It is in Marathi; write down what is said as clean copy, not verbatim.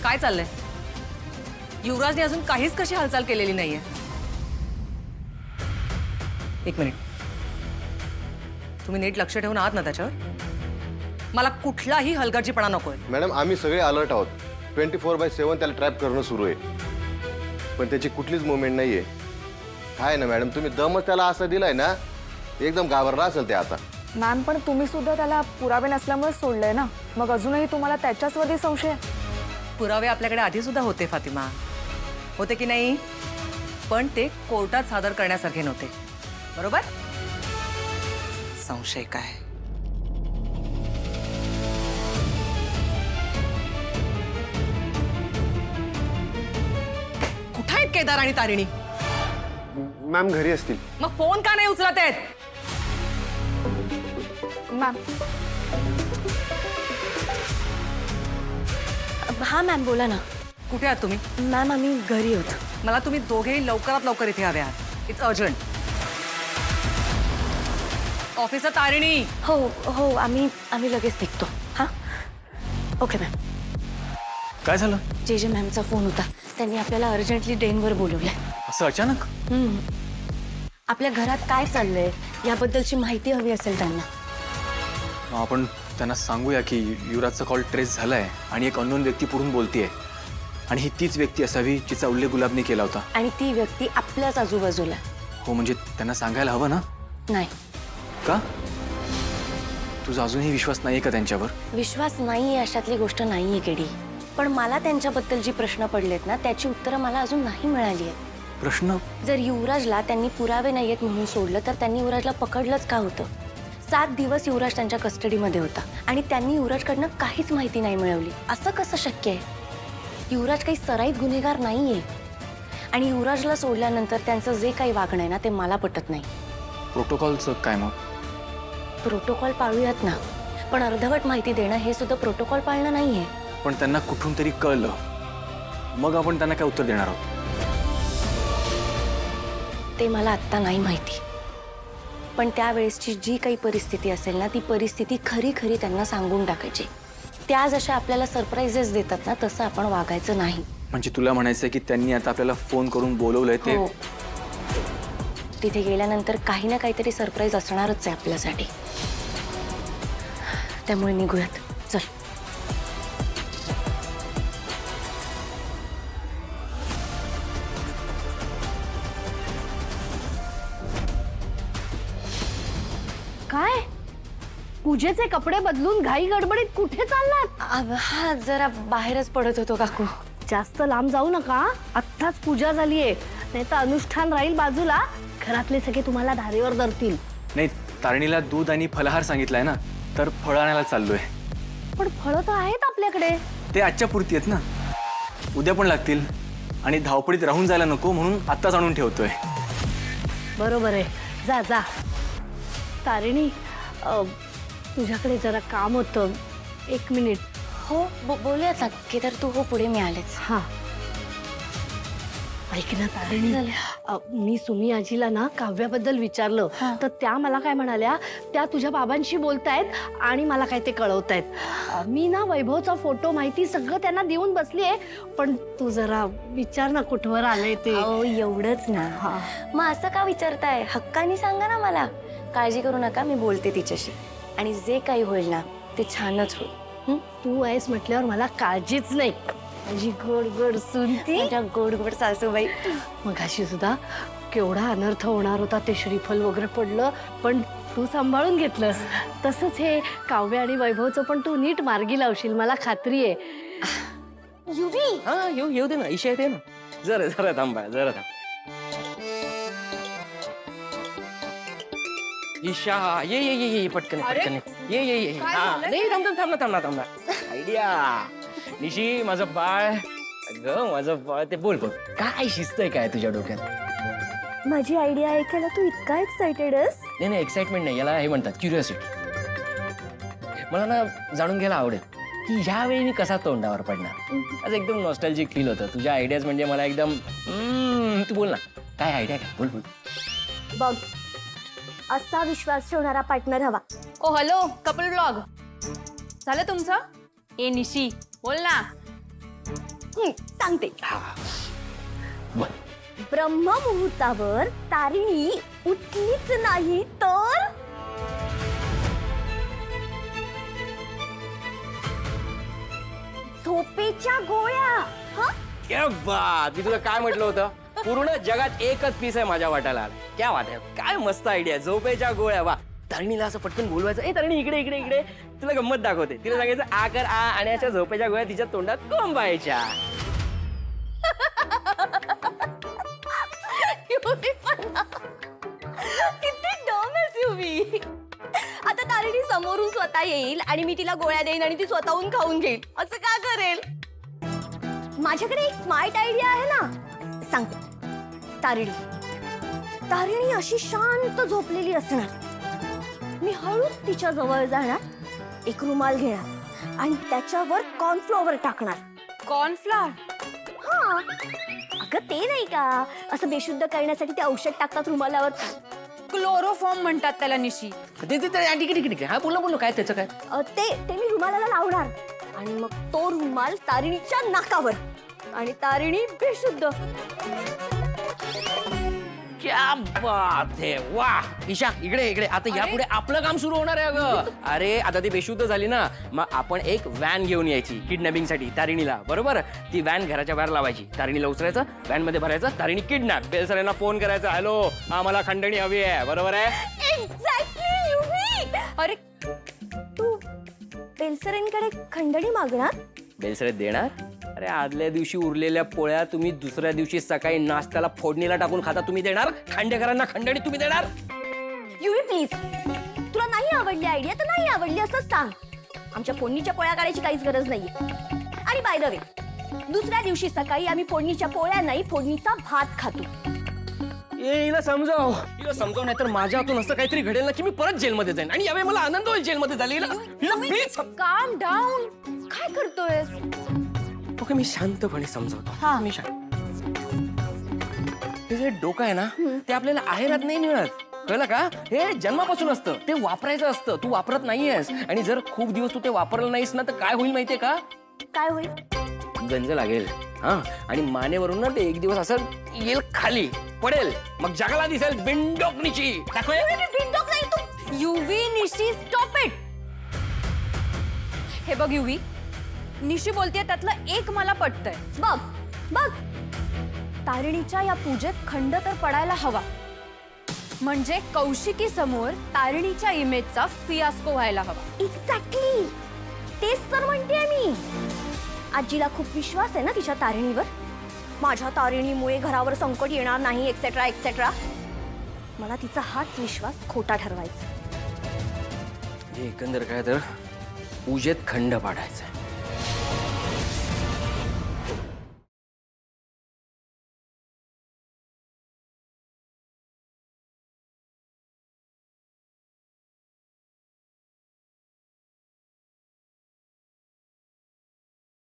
काय चाललंय? युवराजने अजून काहीच कशी हालचाल केलेली नाहीये. एक मिनिट, तुम्ही नीट लक्ष ठेवून आहात ना त्याच्यावर? मला कुठलाही हलगर्जीपणा नकोय. मॅडम आम्ही सगळे अलर्ट आहोत. 24/7 त्याला ट्रॅप करणं सुरू आहे, पण त्याची कुठलीच मुवमेंट नाहीये. काय ना मॅडम, तुम्ही दमच त्याला असं दिलाय ना, एकदम घाबरला असेल ते आता. मॅम पण तुम्ही सुद्धा त्याला पुरावे नसल्यामुळे सोडलंय ना, मग अजूनही तुम्हाला त्याच्याचवरती संशय आहे? पुरावे आपल्याकडे आधी सुद्धा होते फातिमा, होते की नाही? पण ते कोर्टात सादर करण्यासारखे नव्हते, बरोबर? संशय काय? कुठे आहेत केदार आणि तारिणी? मॅम घरी असतील. मग फोन का नाही उचलत आहेत? मॅम हां मॅम बोला ना. कुठे आहात तुम्ही? मॅम आम्ही घरी होतो. मला तुम्ही दोघेही लवकरात लवकर इथे हवे आहात. It's urgent. ऑफिसर तारिणी. हो हो आम्ही लगेच निघतो. हां ओके मॅम. काय झालं? जे मॅमचा फोन होता, त्यांनी आपल्याला अर्जंटली डेनवर बोलवलंय. असं अचानक? आपल्या घरात काय चाललंय याबद्दलची माहिती हवी असेल त्यांना. आपण त्यांना सांगूया की युवराजचा कॉल ट्रेस झालाय आणि एक अननोन व्यक्ती पुढून बोलतीये, आणि ही तीच व्यक्ती असावी जिचा उल्लेख गुलाबने केला होता. आणि ती व्यक्ती आपल्याच आजूबाजूला. हो, म्हणजे त्यांना सांगायला हवं ना? नाही. का? तुझा अजूनही विश्वास नाहीये का त्यांच्यावर? विश्वास नाहीये अशातली गोष्ट नाहीये केडी, पण मला त्यांच्याबद्दल जी प्रश्न पडलेत ना, त्याची उत्तरं मला अजून नाही मिळाली आहेत. प्रश्न? जर युवराजला त्यांनी पुरावे नाहीयेत म्हणून सोडलं, तर त्यांनी युवराजला पकडलंच का होतं? 7 दिवस युवराज त्यांच्या कस्टडीमध्ये होता आणि त्यांनी युवराजकडनं काहीच माहिती नाही मिळवली. असं कसं शक्य आहे? युवराज काही सराईत गुन्हेगार नाहीये, आणि युवराजला सोडल्यानंतर त्यांचं जे काही वागणं आहे ना, ते मला पटत नाही. प्रोटोकॉलचं काय मग? प्रोटोकॉल पाळूयात ना, पण अर्धवट माहिती देणं हे सुद्धा प्रोटोकॉल पाळणं नाहीये. पण त्यांना कुठून तरी कळलं, मग आपण त्यांना काय उत्तर देणार आहोत? ते मला आत्ता नाही माहिती, पण त्यावेळेसची जी काही परिस्थिती असेल ना, ती परिस्थिती खरी खरी त्यांना सांगून टाकायची. त्या जशा आपल्याला सरप्राइजेस देतात ना, तसं आपण वागायचं नाही. म्हणजे तुला म्हणायचं की त्यांनी आता आपल्याला फोन करून बोलवलंय ते? हो. तिथे गेल्यानंतर काही ना काहीतरी सरप्राईज असणारच आहे आपल्यासाठी. त्यामुळे निघूयात, चल. काय? पूजेचे कपडे बदलून घाई गडबडीत कुठे चाललात? हा जरा बाहेरच पडत होतो काकू. जास्त लांब जाऊ नका, आत्ताच पूजा झालीये, नाही तर अनुष्ठान राहील बाजूला. घरातले सगळे तुम्हाला धारेवर धरतील. नाही, तारणीला दूध आणि फलाहार सांगितलाय ना, तर फळं आणायला चाललोय. पण फळं तर आहेत आपल्याकडे. ते आजच्या पुरती आहेत ना, उद्या पण लागतील, आणि धावपळीत राहून जायला नको म्हणून आत्ताच आणून ठेवतोय. बरोबर आहे, जा जा. तारिणी, तुझ्याकडे जरा काम होतं, 1 मिनिट. हो बोलूयात ना केदार, तू हो पुढे, मी आलेच. हा ऐक ना तारिणी, मी सुमी आजीला ना काव्याबद्दल विचारलं, तर त्या मला काय म्हणाल्या, त्या तुझ्या बाबांशी बोलतायत आणि मला काय ते कळवतायत. मी ना वैभवचा फोटो माहिती सगळं त्यांना देऊन बसलीये, पण तू जरा विचार ना कुठवर आलंय ते. एवढंच ना. मग असं का विचारताय? हक्कानी सांगा ना मला. काळजी करू नका, मी बोलते तिच्याशी, आणि जे काही होईल ना ते छानच होईल. तू आहेस म्हटल्यावर मला काळजीच नाही. माझी गोड गोड सुनती, माझ्या गोड गोड सासूबाई. मगाशी सुद्धा केवढा अनर्थ होणार होता, ते श्रीफल वगैरे पडलं, पण तू सांभाळून घेतलंस. तसंच हे काव्य आणि वैभवचं पण तू नीट मार्गी लावशील, मला खात्री आहे. युवी, हा येऊ दे ना, ईशा येते ना. जरा थांब बाळा, जरा थांब. ईशा ये पटकन ये. हा नाही, थांब ना. आयडिया. निशी माझं बाळ, अगं माझं बाळ, ते बोल काय शिस्तय काय तुझ्या डोक्यात? माझी आयडिया ऐकायला तू इतका एक्साइटेड आहेस? नाही, एक्साइटमेंट नाही, याला हे म्हणतात क्युरिओसिटी. मला ना जाणून घ्यायला आवडेल की ह्यावेळी मी कसा तोंडावर पडणार. आज एकदम नॉस्टॅल्जिक फील होतं. तुझ्या आयडियाज म्हणजे मला एकदम तू बोल ना, काय आयडिया काय? बोल. बघ, असा विश्वास ठेवणारा पार्टनर हवा. ओ हॅलो, कपल ब्लॉग झालं तुमचं? ए निशी बोल ना. सांगते. ब्रह्ममुहूर्तावर तारिणी उठलीच नाही तर झोपेच्या गोळ्या. क्या बात, मी तुला काय म्हटलं होतं, पूर्ण जगात एकच पीस आहे माझ्या वाट्याला. क्या बात आहे, काय मस्त आयडिया, झोपेच्या गोळ्या. वा, तारिणीला असं पटकन बोलवायचं, ए तारिणी इकडे इकडे इकडे, तुला गंमत दाखवते. तिला सांगायचं आ कर आ, आणि अशा झोपेच्या गोळ्या तिच्या तोंडात कोंबायच्या. किती डम आहेस युवी. आता तारिणी समोरून स्वतः येईल आणि मी तिला गोळ्या देईन आणि ती स्वतःहून खाऊन घेईल. असं का करेल? माझ्याकडे एक स्मार्ट आयडिया आहे ना. सांगते. तारिणी अशी शांत झोपलेली असणार. मी हळूच तिच्या जवळ जाणार, एक रुमाल घेणार आणि त्याच्यावर कॉर्नफ्लॉवर टाकणार. कॉर्नफ्लॉवर? हा, अगं ते नाही का, असं बेशुद्ध करण्यासाठी ते औषध टाकतात रुमालावर. क्लोरोफॉर्म म्हणतात त्याला निशी. ठीक. हा बोल बोल, काय त्याचं काय. ते मी रुमालाला लावणार आणि मग तो रुमाल तारिणीच्या नाकावर आणि तारिणी बेशुद्ध. क्या बात है, वाह. ईशा इकडे इकडे, आता यापुढे आपलं काम सुरू होणार आहे अगं. अरे आता ती बेशुद्ध झाली ना, मग आपण एक व्हॅन घेऊन यायची किडनॅपिंग साठी तारिणीला, बरोबर. ती व्हॅन घराच्या बाहेर लावायची, तारिणीला उचलायचं, व्हॅन मध्ये भरायचं, तारिणी किडनॅप. बेलसरांना फोन करायचा, हॅलो आम्हाला खंडणी हवी आहे, बरोबर आहे. एक्झॅक्टली युवी. अरे तू बेलसरेंकडे खंडणी मागणार? बेलसरे देणार? अरे आदल्या दिवशी उरलेल्या पोळ्या तुम्ही दुसऱ्या दिवशी सकाळी नाश्त्याला फोडणीला टाकून खाता, तुम्ही देणार? खांडेकरांना खंडणी तुम्ही देणार? युवी प्लीज, तुला नाही आवडली आयडिया तर नाही आवडली असं सांग. आमच्या फोडणीच्या पोळ्या करायची काहीच गरज नाहीये. आणि बाय द वे, दुसऱ्या दिवशी सकाळी आम्ही फोडणीच्या पोळ्या नाही, फोडणीचा भात खातो. हिला समजाव नाही तर माझ्या हातून असं काहीतरी घडेल ना की मी परत जेलमध्ये जाईन, आणि यावेळी मला आनंद होईल जेलमध्ये झाली. हिला प्लीज. काम डाऊन. काय करतोयस? ओके, मी शांतपणे समजावतो. हा. मी शांत. हे जे डोकं आहे ना, ते आपल्याला आहेरात नाही मिळत, कळलं का. हे जन्मापासून असतं, ते वापरायचं असतं. तू वापरत नाहीयेस, आणि जर खूप दिवस तू ते वापरलं नाहीस ना तर काय होईल माहितीये का. काय होईल? गंज लागेल. हा, आणि मानेवरून ना ते एक दिवस असं येईल, खाली पडेल, मग जगाला दिसेल बिंडोकनीची. युवी निशी, स्टॉप इट. हे बघ युवी, निशी बोलतेय त्यातलं एक मला पटतंय. बघ बघ, तारिणीच्या या पूजेत खंड तर पडायला हवा, म्हणजे कौशिकी समोर तारिणीच्या इमेजचा फियास्को व्हायला हवा. एक्झॅक्टली तेच तर म्हणतेय मी. आजीला खूप विश्वास आहे ना तिच्या तारिणीवर. माझ्या तारिणीमुळे घरावर संकट येणार नाही, एक्सेट्रा एक्सेट्रा. मला तिचा हाच विश्वास खोटा ठरवायचा. एकंदर काय तर पूजेत खंड पाडायचा.